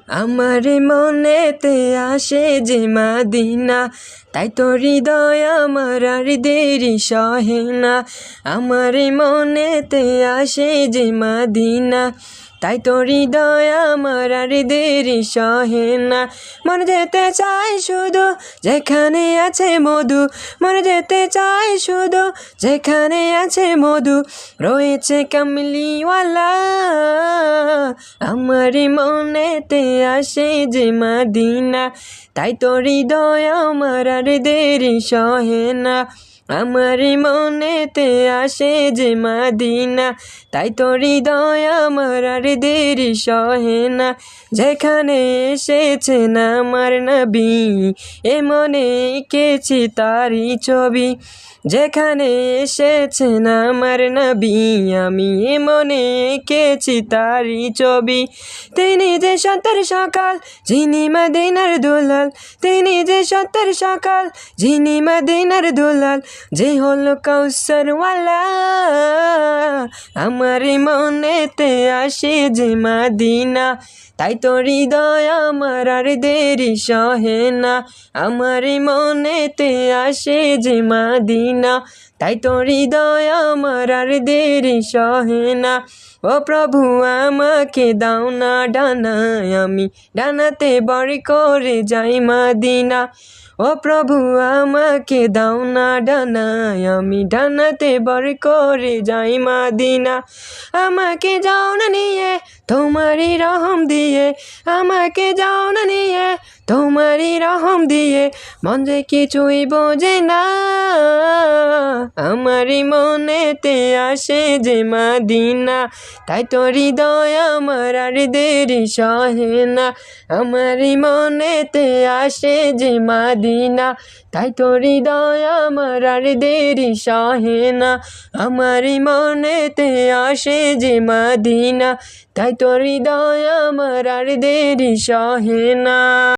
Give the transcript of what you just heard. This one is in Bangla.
আমার মনেতে আসে যে মদিনা, তাই তো হৃদয় আমার আর দেরি সহে না। আমার মনেতে আসে যে মদিনা, তাই তো হৃদয় আমার আর দেরি সহে না। মন যেতে চাই শুধু যেখানে আছে মধু, মন যেতে চাই শুধু যেখানে আছে মধু, রয়েছে কামলিওয়ালা। আমার মনেতে আসে যে মদিনা, তাই তো হৃদয় আমার আর দেরি সহে না। আমার মনেতে আসে যে মদিনা, তাই তো হৃদয় আমার আর দেরি সহে না। যেখানে এসেছেন আমার নবী, এ মনে এঁকেছি তারই ছবি। যেখানে এসেছেন আমার নবী, আমি এ মনে এঁকেছি তারই ছবি। তিনি যে সত্যের সকাল, যিনি মদিনার দুলাল, তিনি যে সত্যের সকাল, যিনি মদিনার দুলাল, যে হলো কাউসারওয়ালা। আমার মনেতে আসে যে মদিনা, তাই তো হৃদয় আমার আর দেরি সহে না। আমার মনেতে আসে যে মদিনা, তাই তো হৃদয় আমার আর দেরি সহে না। ও প্রভু আমাকে দাও না ডানা, আমি ডানাতে বড় করে যাই মদিনা। ও প্রভু আমাকে দাও না ডানা, আমি ডানাতে বড় করে যাই মদিনা। আমাকে যাও না নিয়ে তোমারই রহম দিয়ে, আমাকে যাও না নিয়ে তোমারই রহম দিয়ে, মন যে কিছুই বোঝে না। আমার মনেতে আসে যে মদিনা, তাই তো হৃদয় আমার আর দেরি সহে না। আমার মনেতে আসে যে মদিনা, তাই তো হৃদয় আমার আর দেরি সহে না। আমার মনেতে আসে যে মদিনা, তাই তো হৃদয় আমার আর দেরি সহে না।